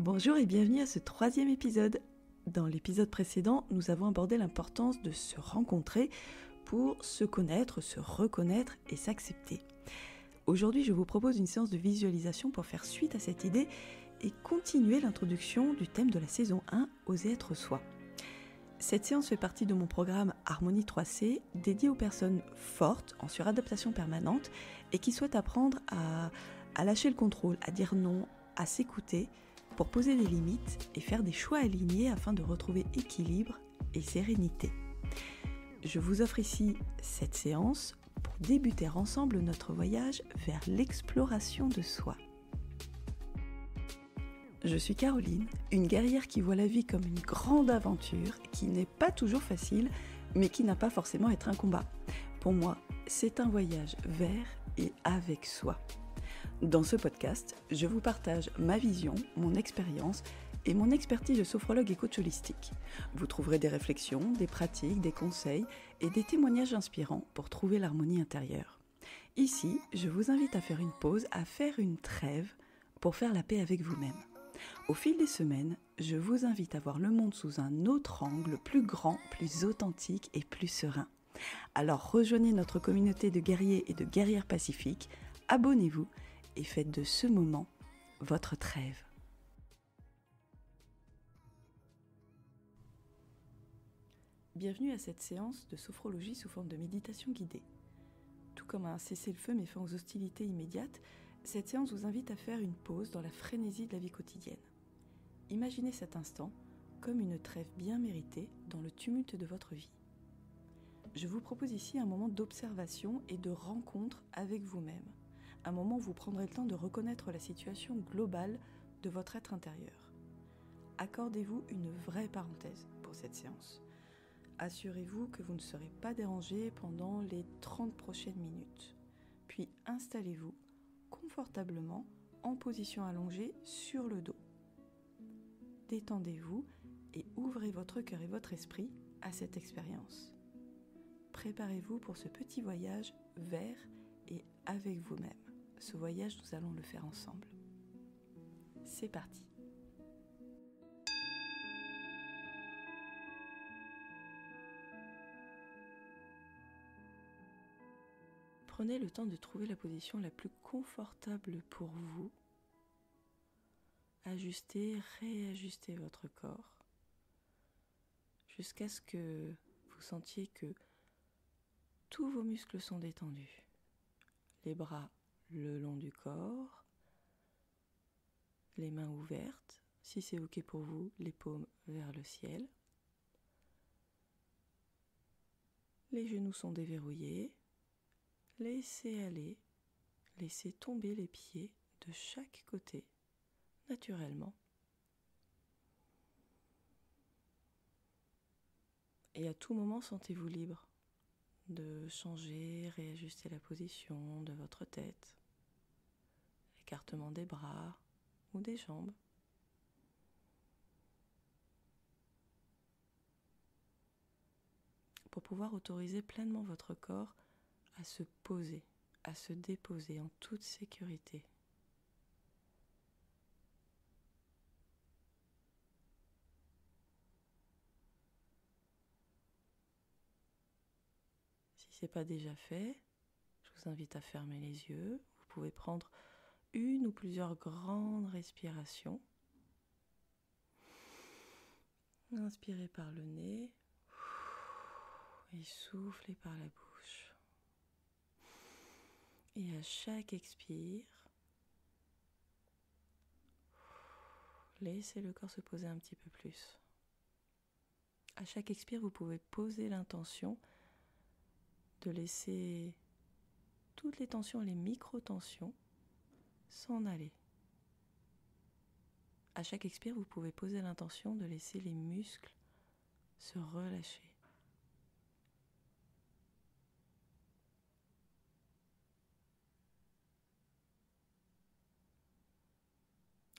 Bonjour et bienvenue à ce 3e épisode. Dans l'épisode précédent, nous avons abordé l'importance de se rencontrer pour se connaître, se reconnaître et s'accepter. Aujourd'hui, je vous propose une séance de visualisation pour faire suite à cette idée et continuer l'introduction du thème de la saison 1, Oser être soi. Cette séance fait partie de mon programme Harmonie 3C, dédié aux personnes fortes, en suradaptation permanente, et qui souhaitent apprendre à lâcher le contrôle, à dire non, à s'écouter, pour poser des limites et faire des choix alignés afin de retrouver équilibre et sérénité. Je vous offre ici cette séance pour débuter ensemble notre voyage vers l'exploration de soi. Je suis Caroline, une guerrière qui voit la vie comme une grande aventure qui n'est pas toujours facile, mais qui n'a pas forcément à être un combat. Pour moi, c'est un voyage vers et avec soi. Dans ce podcast, je vous partage ma vision, mon expérience et mon expertise de sophrologue et coach holistique. Vous trouverez des réflexions, des pratiques, des conseils et des témoignages inspirants pour trouver l'harmonie intérieure. Ici, je vous invite à faire une pause, à faire une trêve pour faire la paix avec vous-même. Au fil des semaines, je vous invite à voir le monde sous un autre angle, plus grand, plus authentique et plus serein. Alors rejoignez notre communauté de guerriers et de guerrières pacifiques, abonnez-vous et faites de ce moment votre trêve. Bienvenue à cette séance de sophrologie sous forme de méditation guidée. Tout comme un cessez-le-feu met fin aux hostilités immédiates, cette séance vous invite à faire une pause dans la frénésie de la vie quotidienne. Imaginez cet instant comme une trêve bien méritée dans le tumulte de votre vie. Je vous propose ici un moment d'observation et de rencontre avec vous-même. Un moment où vous prendrez le temps de reconnaître la situation globale de votre être intérieur. Accordez-vous une vraie parenthèse pour cette séance. Assurez-vous que vous ne serez pas dérangé pendant les 30 prochaines minutes. Puis installez-vous confortablement en position allongée sur le dos. Détendez-vous et ouvrez votre cœur et votre esprit à cette expérience. Préparez-vous pour ce petit voyage vers et avec vous-même. Ce voyage, nous allons le faire ensemble. C'est parti. Prenez le temps de trouver la position la plus confortable pour vous. Ajustez, réajustez votre corps jusqu'à ce que vous sentiez que tous vos muscles sont détendus. Les bras le long du corps, les mains ouvertes, si c'est ok pour vous, les paumes vers le ciel. Les genoux sont déverrouillés. Laissez aller, laissez tomber les pieds de chaque côté, naturellement. Et à tout moment, sentez-vous libre de changer, réajuster la position de votre tête, l'écartement des bras ou des jambes. Pour pouvoir autoriser pleinement votre corps à se poser, à se déposer en toute sécurité. Si ce n'est pas déjà fait, je vous invite à fermer les yeux. Vous pouvez prendre une ou plusieurs grandes respirations. Inspirez par le nez et soufflez par la bouche. Et à chaque expire, laissez le corps se poser un petit peu plus. À chaque expire, vous pouvez poser l'intention de laisser toutes les tensions, les micro-tensions, s'en aller. À chaque expire, vous pouvez poser l'intention de laisser les muscles se relâcher.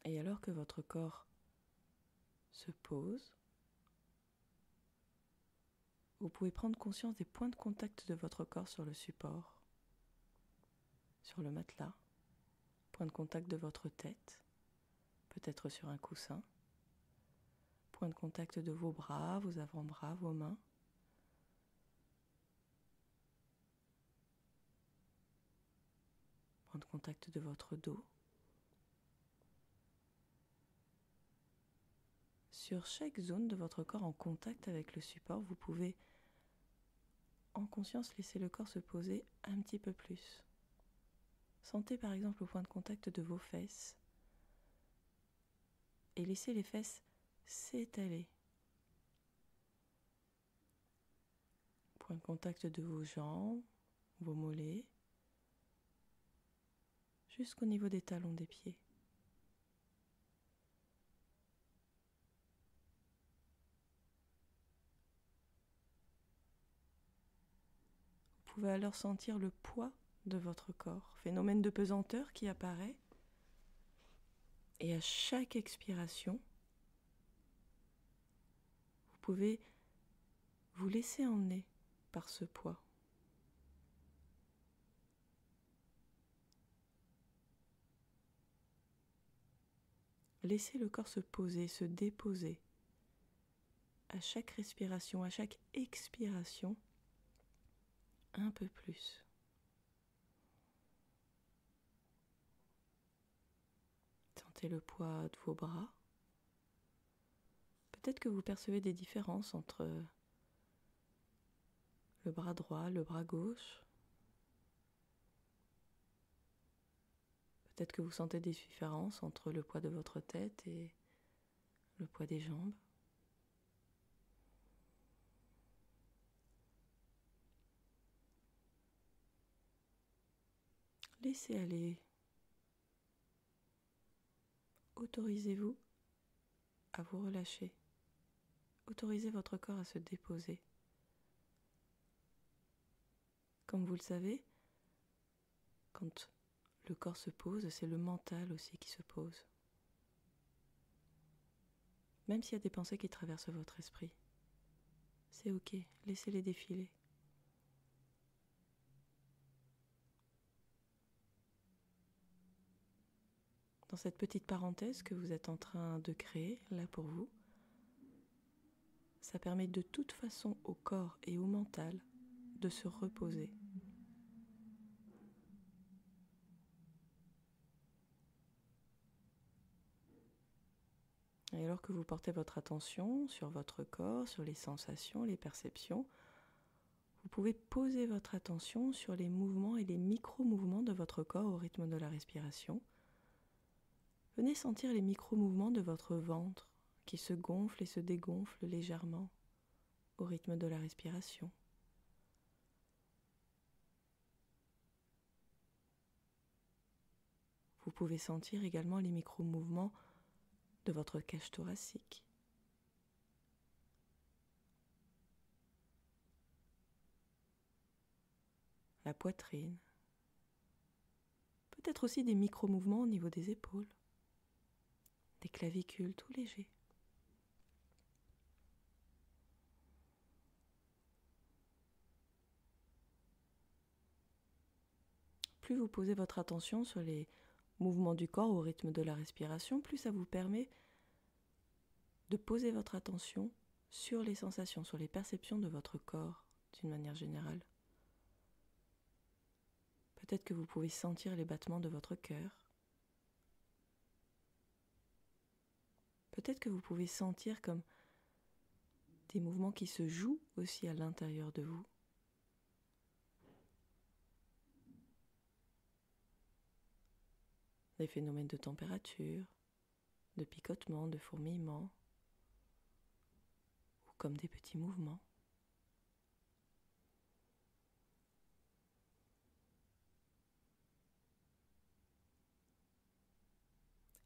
Et alors que votre corps se pose, vous pouvez prendre conscience des points de contact de votre corps sur le support, sur le matelas, point de contact de votre tête, peut-être sur un coussin. Point de contact de vos bras, vos avant-bras, vos mains. Point de contact de votre dos. Sur chaque zone de votre corps en contact avec le support, vous pouvez en conscience laisser le corps se poser un petit peu plus. Sentez par exemple le point de contact de vos fesses et laissez les fesses s'étaler. Point de contact de vos jambes, vos mollets, jusqu'au niveau des talons des pieds. Vous pouvez alors sentir le poids de votre corps, phénomène de pesanteur qui apparaît. Et à chaque expiration, vous pouvez vous laisser emmener par ce poids. Laissez le corps se poser, se déposer. À chaque respiration, à chaque expiration, un peu plus. Sentez le poids de vos bras. Peut-être que vous percevez des différences entre le bras droit, le bras gauche. Peut-être que vous sentez des différences entre le poids de votre tête et le poids des jambes. Laissez aller. Autorisez-vous à vous relâcher. Autorisez votre corps à se déposer. Comme vous le savez, quand le corps se pose, c'est le mental aussi qui se pose. Même s'il y a des pensées qui traversent votre esprit, c'est ok, laissez-les défiler. Dans cette petite parenthèse que vous êtes en train de créer, là pour vous, ça permet de toute façon au corps et au mental de se reposer. Et alors que vous portez votre attention sur votre corps, sur les sensations, les perceptions, vous pouvez poser votre attention sur les mouvements et les micro-mouvements de votre corps au rythme de la respiration. Venez sentir les micro-mouvements de votre ventre qui se gonfle et se dégonfle légèrement au rythme de la respiration. Vous pouvez sentir également les micro-mouvements de votre cage thoracique. La poitrine. Peut-être aussi des micro-mouvements au niveau des épaules, des clavicules tout légers. Plus vous posez votre attention sur les mouvements du corps au rythme de la respiration, plus ça vous permet de poser votre attention sur les sensations, sur les perceptions de votre corps d'une manière générale. Peut-être que vous pouvez sentir les battements de votre cœur. Peut-être que vous pouvez sentir comme des mouvements qui se jouent aussi à l'intérieur de vous. Des phénomènes de température, de picotement, de fourmillement, ou comme des petits mouvements.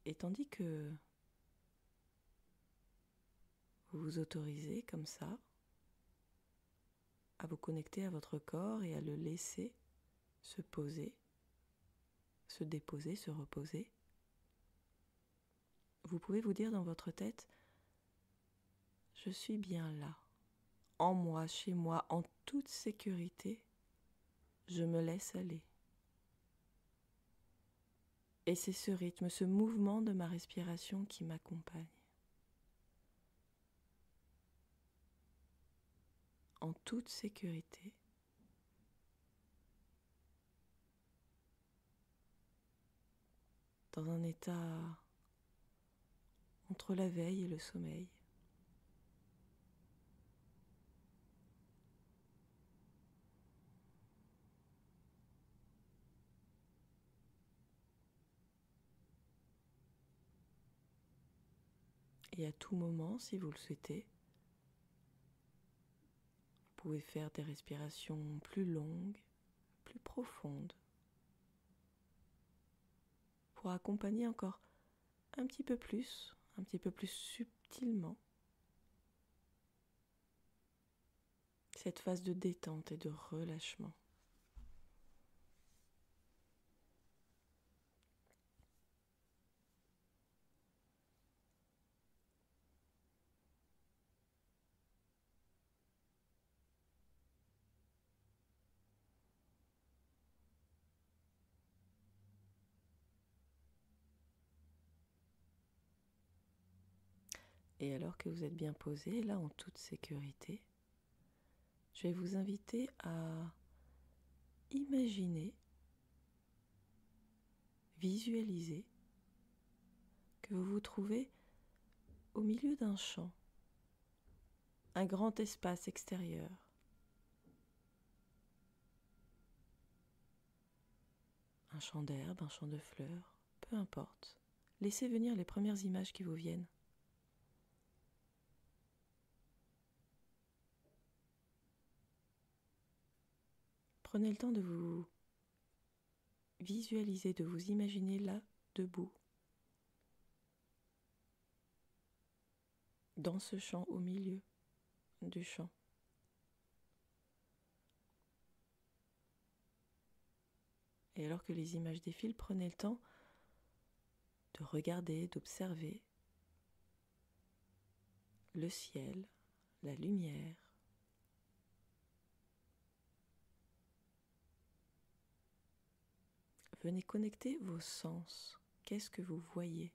Et tandis que vous vous autorisez comme ça à vous connecter à votre corps et à le laisser se poser, se déposer, se reposer, vous pouvez vous dire dans votre tête « Je suis bien là, en moi, chez moi, en toute sécurité, je me laisse aller ». Et c'est ce rythme, ce mouvement de ma respiration qui m'accompagne. En toute sécurité. Dans un état entre la veille et le sommeil. Et à tout moment, si vous le souhaitez, vous pouvez faire des respirations plus longues, plus profondes, pour accompagner encore un petit peu plus subtilement, cette phase de détente et de relâchement. Et alors que vous êtes bien posé, là en toute sécurité, je vais vous inviter à imaginer, visualiser que vous vous trouvez au milieu d'un champ, un grand espace extérieur. Un champ d'herbe, un champ de fleurs, peu importe. Laissez venir les premières images qui vous viennent. Prenez le temps de vous visualiser, de vous imaginer là, debout, dans ce champ, au milieu du champ. Et alors que les images défilent, prenez le temps de regarder, d'observer le ciel, la lumière. Venez connecter vos sens. Qu'est-ce que vous voyez?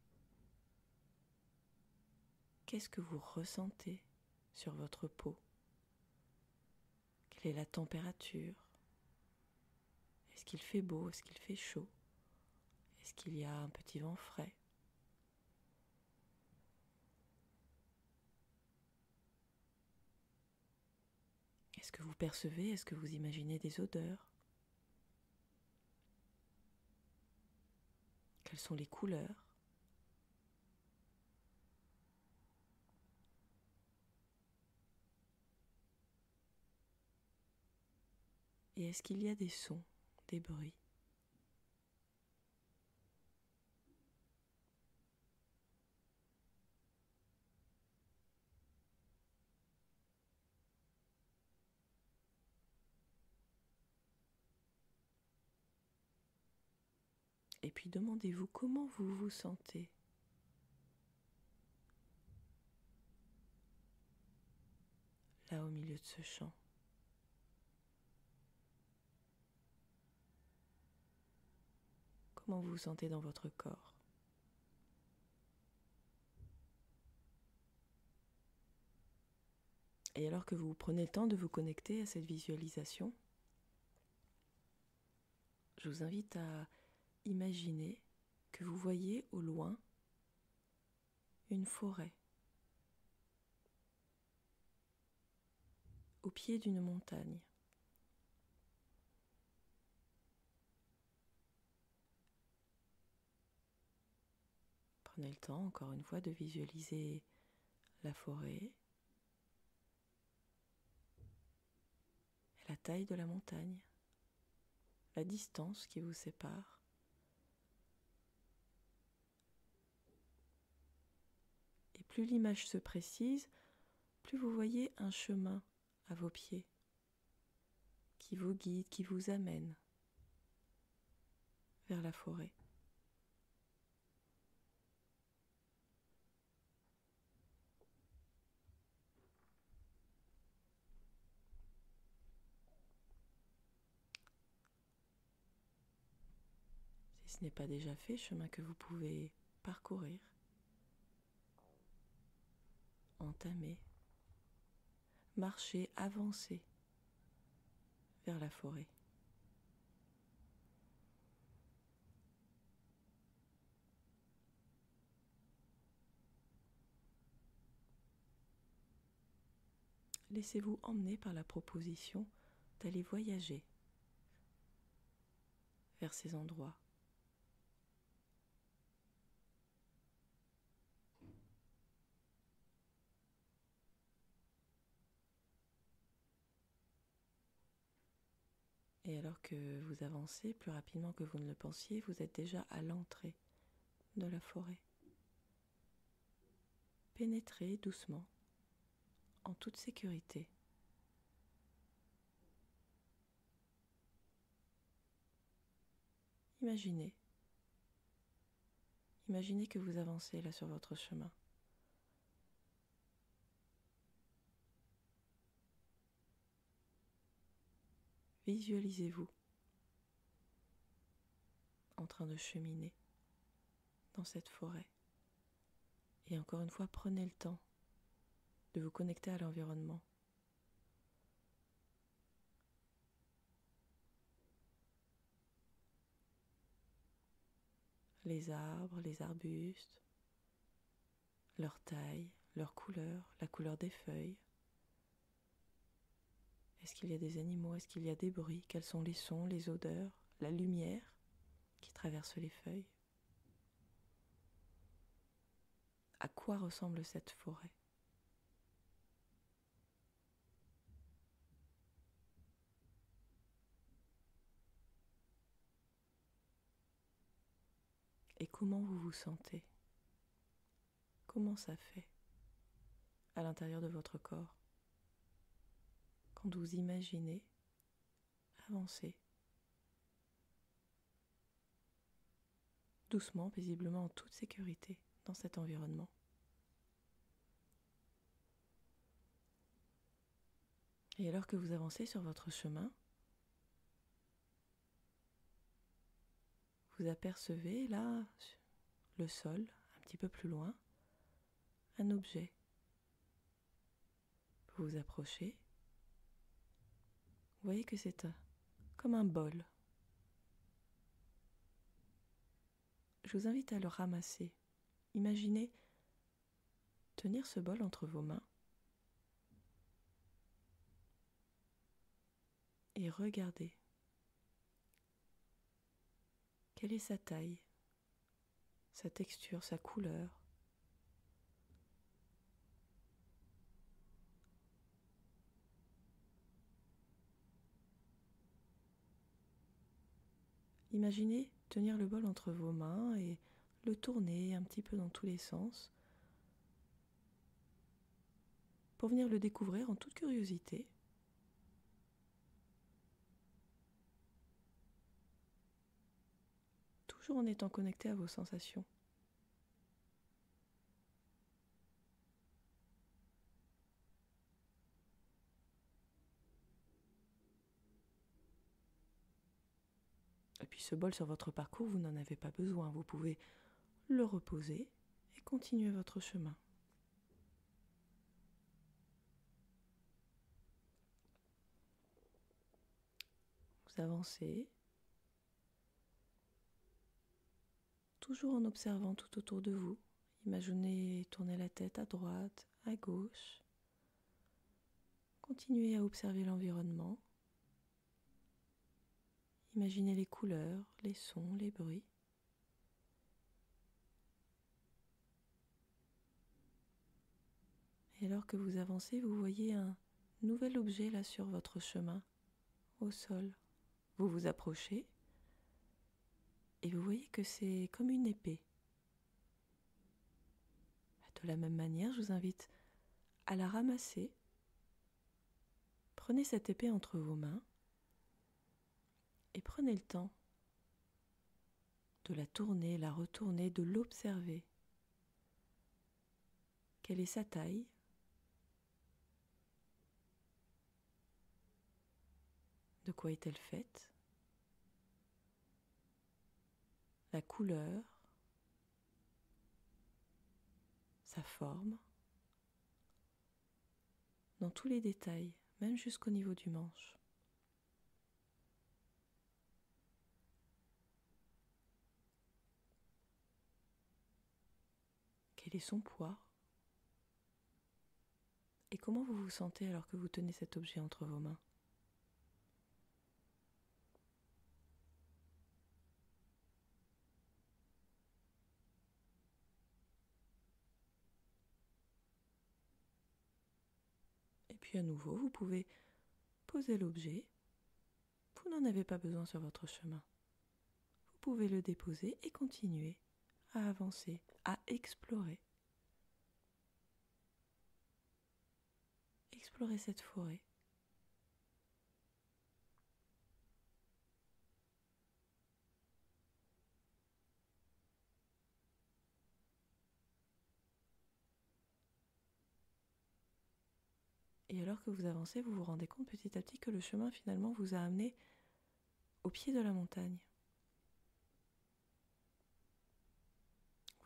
Qu'est-ce que vous ressentez sur votre peau? Quelle est la température? Est-ce qu'il fait beau? Est-ce qu'il fait chaud? Est-ce qu'il y a un petit vent frais? Est-ce que vous percevez? Est-ce que vous imaginez des odeurs? Quelles sont les couleurs? Et est-ce qu'il y a des sons, des bruits? Et puis demandez-vous comment vous vous sentez. Là au milieu de ce champ. Comment vous vous sentez dans votre corps? Et alors que vous prenez le temps de vous connecter à cette visualisation, je vous invite à imaginer que vous voyez au loin une forêt, au pied d'une montagne. Prenez le temps, encore une fois, de visualiser la forêt et la taille de la montagne, la distance qui vous sépare. Et plus l'image se précise, plus vous voyez un chemin à vos pieds qui vous guide, qui vous amène vers la forêt. ce n'est pas déjà fait, chemin que vous pouvez parcourir, entamer, marcher, avancer vers la forêt. Laissez-vous emmener par la proposition d'aller voyager vers ces endroits. Et alors que vous avancez plus rapidement que vous ne le pensiez, vous êtes déjà à l'entrée de la forêt. Pénétrez doucement, en toute sécurité. Imaginez que vous avancez là sur votre chemin. Visualisez-vous en train de cheminer dans cette forêt. Et encore une fois, prenez le temps de vous connecter à l'environnement. Les arbres, les arbustes, leur taille, leur couleur, la couleur des feuilles. Est-ce qu'il y a des animaux? Est-ce qu'il y a des bruits? Quels sont les sons, les odeurs, la lumière qui traverse les feuilles? À quoi ressemble cette forêt? Et comment vous vous sentez? Comment ça fait à l'intérieur de votre corps quand vous imaginez avancer doucement, paisiblement, en toute sécurité dans cet environnement? Et alors que vous avancez sur votre chemin, vous apercevez là, sur le sol, un petit peu plus loin, un objet. Vous vous approchez, vous voyez que c'est comme un bol. Je vous invite à le ramasser. Imaginez tenir ce bol entre vos mains et regardez. Quelle est sa taille, sa texture, sa couleur? Imaginez tenir le bol entre vos mains et le tourner un petit peu dans tous les sens pour venir le découvrir en toute curiosité. Toujours en étant connecté à vos sensations. Et puis ce bol sur votre parcours, vous n'en avez pas besoin. Vous pouvez le reposer et continuer votre chemin. Vous avancez, toujours en observant tout autour de vous. Imaginez tourner la tête à droite, à gauche. Continuez à observer l'environnement. Imaginez les couleurs, les sons, les bruits. Et alors que vous avancez, vous voyez un nouvel objet là sur votre chemin, au sol. Vous vous approchez et vous voyez que c'est comme une épée. De la même manière, je vous invite à la ramasser. Prenez cette épée entre vos mains et prenez le temps de la tourner, la retourner, de l'observer. Quelle est sa taille? De quoi est-elle faite? la couleur, sa forme, dans tous les détails, même jusqu'au niveau du manche. Quel est son poids? Et comment vous vous sentez alors que vous tenez cet objet entre vos mains? Et puis à nouveau, vous pouvez poser l'objet. Vous n'en avez pas besoin sur votre chemin. Vous pouvez le déposer et continuer à avancer, à explorer. Explorer cette forêt. Et alors que vous avancez, vous vous rendez compte petit à petit que le chemin finalement vous a amené au pied de la montagne.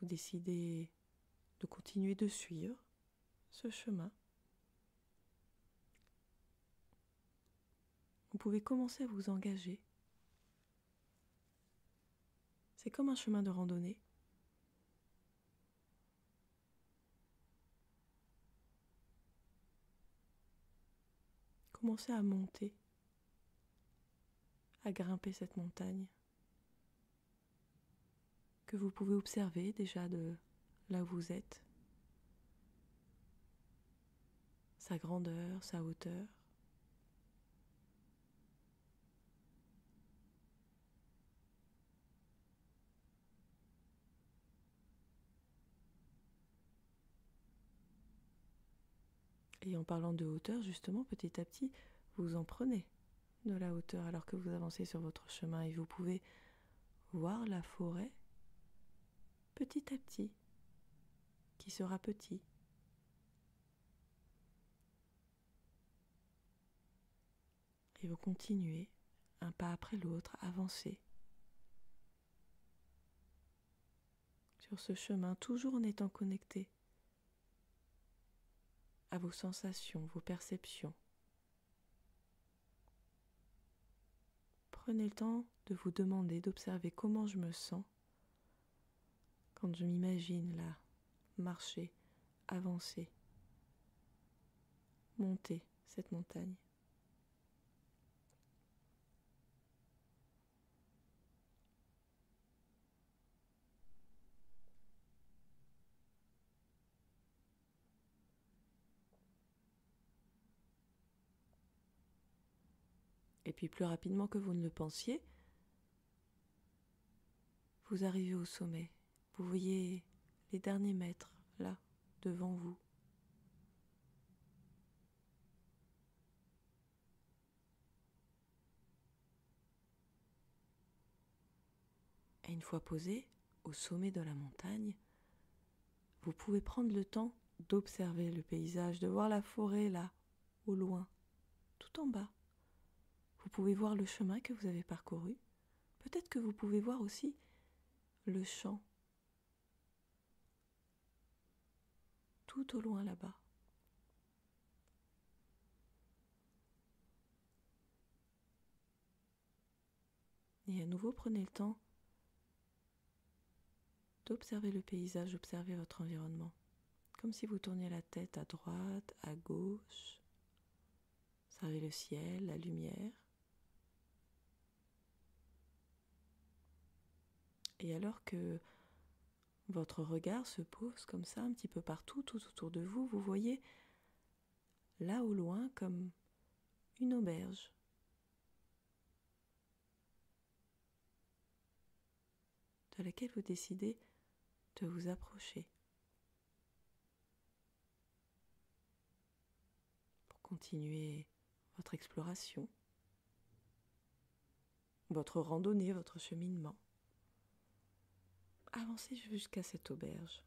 Vous décidez de continuer de suivre ce chemin. Vous pouvez commencer à vous engager. C'est comme un chemin de randonnée. Commencez à monter, à grimper cette montagne que vous pouvez observer déjà de là où vous êtes, sa grandeur, sa hauteur. Et en parlant de hauteur, justement, petit à petit, vous en prenez de la hauteur alors que vous avancez sur votre chemin et vous pouvez voir la forêt petit à petit, qui sera petit. Et vous continuez, un pas après l'autre, à avancer sur ce chemin, toujours en étant connecté à vos sensations, vos perceptions. Prenez le temps de vous demander, d'observer comment je me sens quand je m'imagine là, marcher, avancer, monter cette montagne. Et puis plus rapidement que vous ne le pensiez, vous arrivez au sommet. Vous voyez les derniers mètres, là, devant vous. Et une fois posé au sommet de la montagne, vous pouvez prendre le temps d'observer le paysage, de voir la forêt là, au loin, tout en bas. Vous pouvez voir le chemin que vous avez parcouru. Peut-être que vous pouvez voir aussi le champ, tout au loin là-bas. Et à nouveau, prenez le temps d'observer le paysage, d'observer votre environnement. Comme si vous tourniez la tête à droite, à gauche. Observez le ciel, la lumière. Et alors que votre regard se pose comme ça un petit peu partout, tout autour de vous, vous voyez là au loin comme une auberge. De laquelle vous décidez de vous approcher pour continuer votre exploration, votre randonnée, votre cheminement. Avancez jusqu'à cette auberge.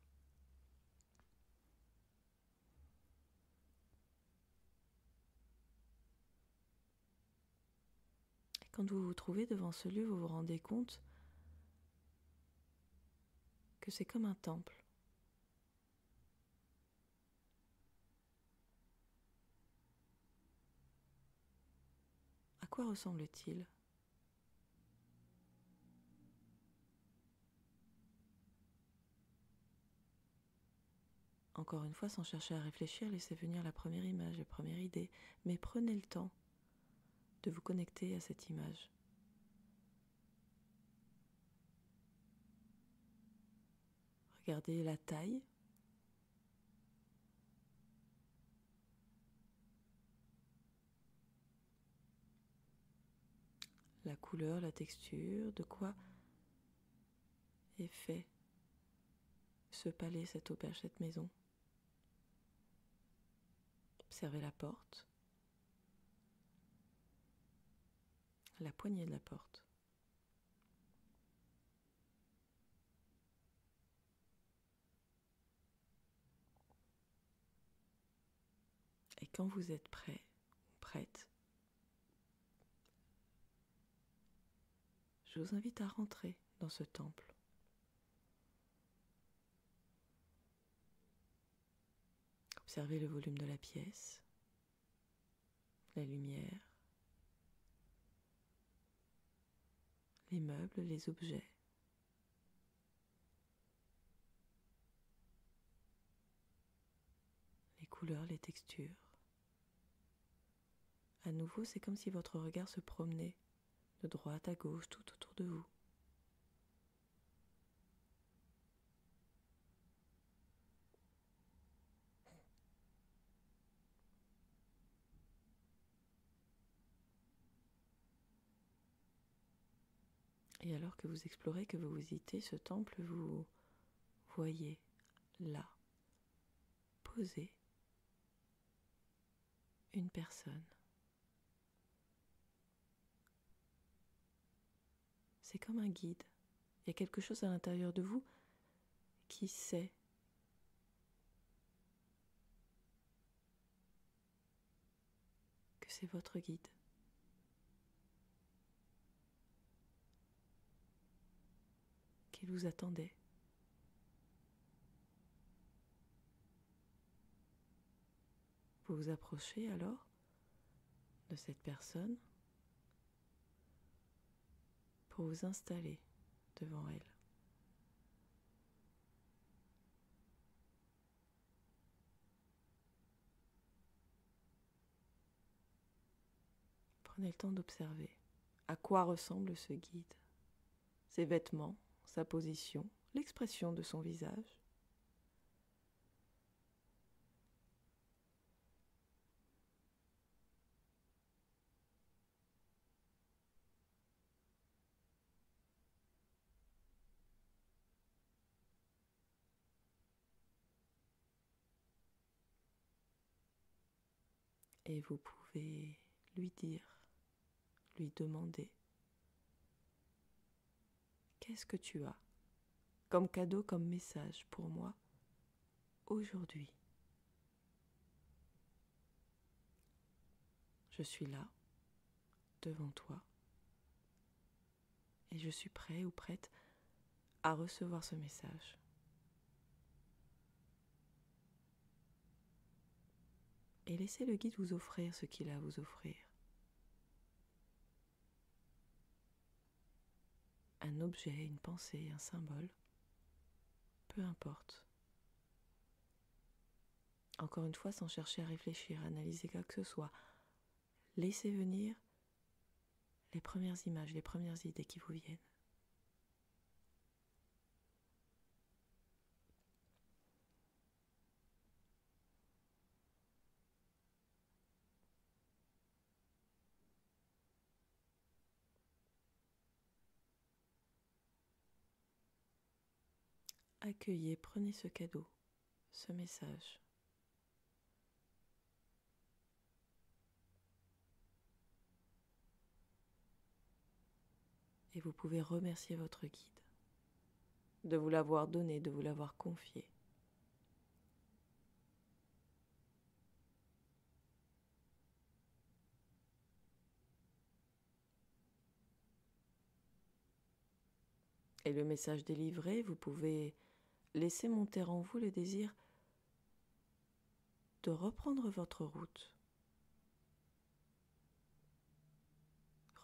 Et quand vous vous trouvez devant ce lieu, vous vous rendez compte que c'est comme un temple. À quoi ressemble-t-il ? Encore une fois, sans chercher à réfléchir, laissez venir la première image, la première idée, mais prenez le temps de vous connecter à cette image. Regardez la taille, la couleur, la texture, de quoi est fait ce palais, cette auberge, cette maison. Observez la porte, la poignée de la porte. Et quand vous êtes prêt ou prête, je vous invite à rentrer dans ce temple. Observez le volume de la pièce, la lumière, les meubles, les objets. Les couleurs, les textures. À nouveau, c'est comme si votre regard se promenait de droite à gauche tout autour de vous. Et alors que vous explorez, que vous visitez ce temple, vous voyez là, posée, une personne. C'est comme un guide. Il y a quelque chose à l'intérieur de vous qui sait que c'est votre guide. Qu'il vous attendait. Vous vous approchez alors de cette personne pour vous installer devant elle. Prenez le temps d'observer à quoi ressemble ce guide, ses vêtements, sa position, l'expression de son visage. Et vous pouvez lui dire, lui demander, qu'est-ce que tu as comme cadeau, comme message pour moi aujourd'hui? Je suis là, devant toi, et je suis prêt ou prête à recevoir ce message. Et laissez le guide vous offrir ce qu'il a à vous offrir. Un objet, une pensée, un symbole, peu importe. Encore une fois, sans chercher à réfléchir, à analyser quoi que ce soit, laissez venir les premières images, les premières idées qui vous viennent. Accueillez, prenez ce cadeau, ce message. Et vous pouvez remercier votre guide de vous l'avoir donné, de vous l'avoir confié. Et le message délivré, vous pouvez laissez monter en vous le désir de reprendre votre route.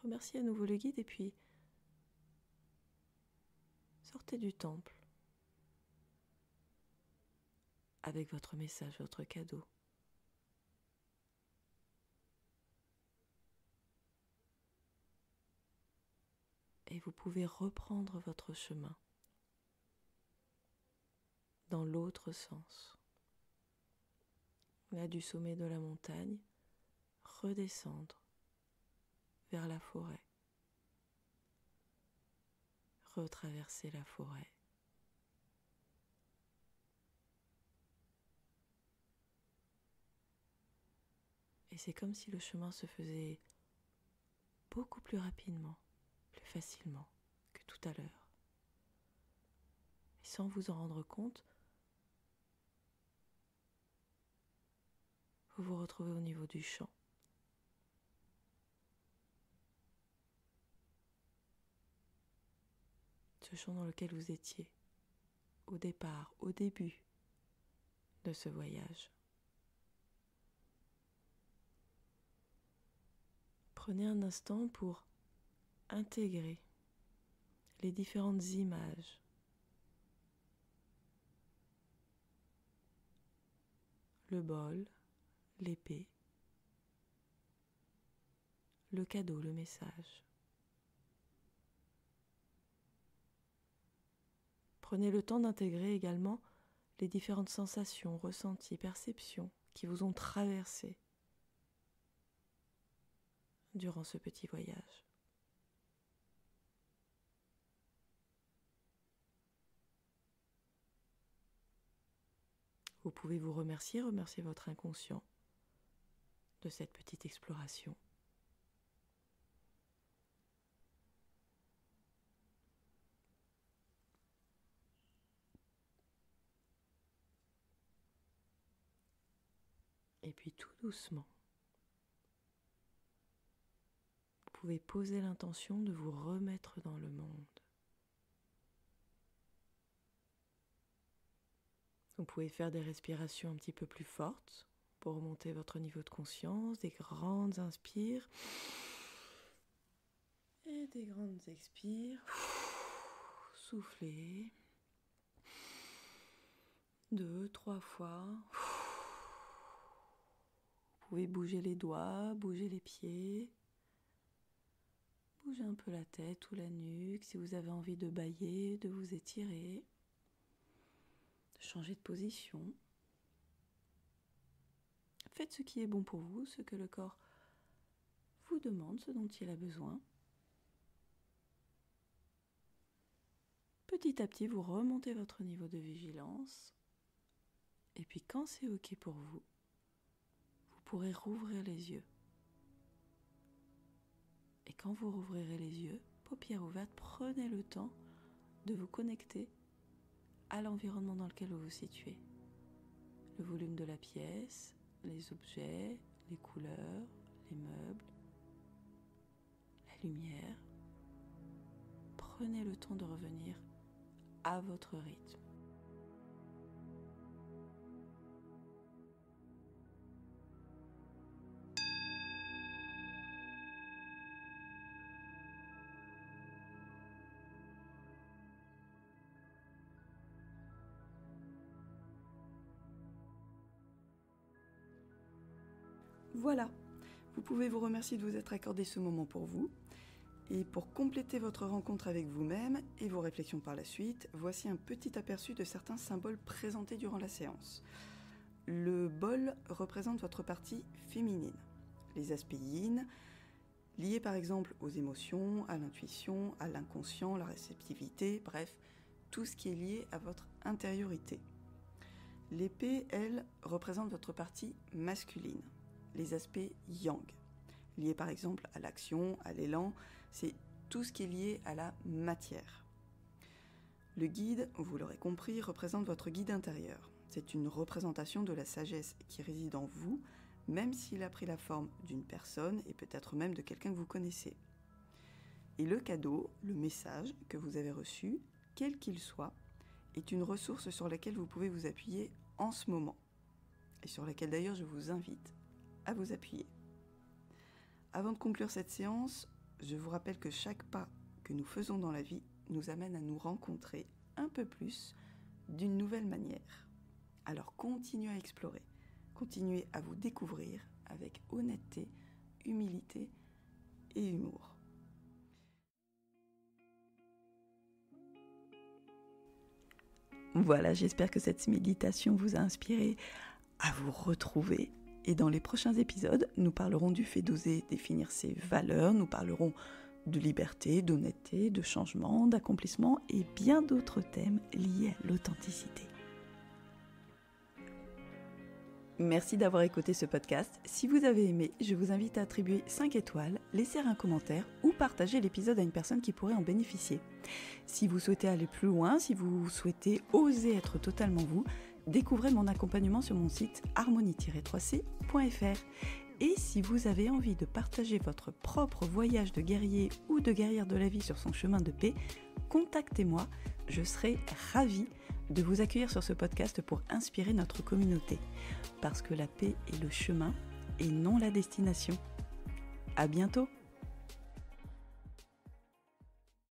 Remerciez à nouveau le guide et puis sortez du temple avec votre message, votre cadeau. Et vous pouvez reprendre votre chemin dans l'autre sens. Là, du sommet de la montagne, redescendre vers la forêt, retraverser la forêt. Et c'est comme si le chemin se faisait beaucoup plus rapidement, plus facilement que tout à l'heure. Et sans vous en rendre compte, vous vous retrouvez au niveau du champ. Ce champ dans lequel vous étiez au départ, au début de ce voyage. Prenez un instant pour intégrer les différentes images, le bol, l'épée, le cadeau, le message. Prenez le temps d'intégrer également les différentes sensations, ressentis, perceptions qui vous ont traversé durant ce petit voyage. Vous pouvez vous remercier votre inconscient de cette petite exploration. Et puis tout doucement, vous pouvez poser l'intention de vous remettre dans le monde. Vous pouvez faire des respirations un petit peu plus fortes pour remonter votre niveau de conscience, des grandes inspires et des grandes expires. Soufflez 2, 3 fois. Vous pouvez bouger les doigts, bouger les pieds, bouger un peu la tête ou la nuque si vous avez envie de bâiller, de vous étirer, de changer de position. Faites ce qui est bon pour vous, ce que le corps vous demande, ce dont il a besoin. Petit à petit, vous remontez votre niveau de vigilance. Et puis quand c'est OK pour vous, vous pourrez rouvrir les yeux. Et quand vous rouvrirez les yeux, paupières ouvertes, prenez le temps de vous connecter à l'environnement dans lequel vous vous situez. Le volume de la pièce, les objets, les couleurs, les meubles, la lumière. Prenez le temps de revenir à votre rythme. Voilà, vous pouvez vous remercier de vous être accordé ce moment pour vous. Et pour compléter votre rencontre avec vous-même et vos réflexions par la suite, voici un petit aperçu de certains symboles présentés durant la séance. Le bol représente votre partie féminine. Les aspects yin, liés par exemple aux émotions, à l'intuition, à l'inconscient, la réceptivité, bref, tout ce qui est lié à votre intériorité. L'épée, elle, représente votre partie masculine. Les aspects yang, liés par exemple à l'action, à l'élan, c'est tout ce qui est lié à la matière. Le guide, vous l'aurez compris, représente votre guide intérieur. C'est une représentation de la sagesse qui réside en vous, même s'il a pris la forme d'une personne et peut-être même de quelqu'un que vous connaissez. Et le cadeau, le message que vous avez reçu, quel qu'il soit, est une ressource sur laquelle vous pouvez vous appuyer en ce moment, et sur laquelle d'ailleurs je vous invite à vous appuyer. Avant de conclure cette séance, je vous rappelle que chaque pas que nous faisons dans la vie nous amène à nous rencontrer un peu plus d'une nouvelle manière. Alors continuez à explorer, continuez à vous découvrir avec honnêteté, humilité et humour. Voilà, j'espère que cette méditation vous a inspiré à vous retrouver. Et dans les prochains épisodes, nous parlerons du fait d'oser définir ses valeurs, nous parlerons de liberté, d'honnêteté, de changement, d'accomplissement et bien d'autres thèmes liés à l'authenticité. Merci d'avoir écouté ce podcast. Si vous avez aimé, je vous invite à attribuer 5 étoiles, laisser un commentaire ou partager l'épisode à une personne qui pourrait en bénéficier. Si vous souhaitez aller plus loin, si vous souhaitez oser être totalement vous, découvrez mon accompagnement sur mon site harmonie-3c.fr. Et si vous avez envie de partager votre propre voyage de guerrier ou de guerrière de la vie sur son chemin de paix, contactez-moi, je serai ravie de vous accueillir sur ce podcast pour inspirer notre communauté. Parce que la paix est le chemin et non la destination. À bientôt!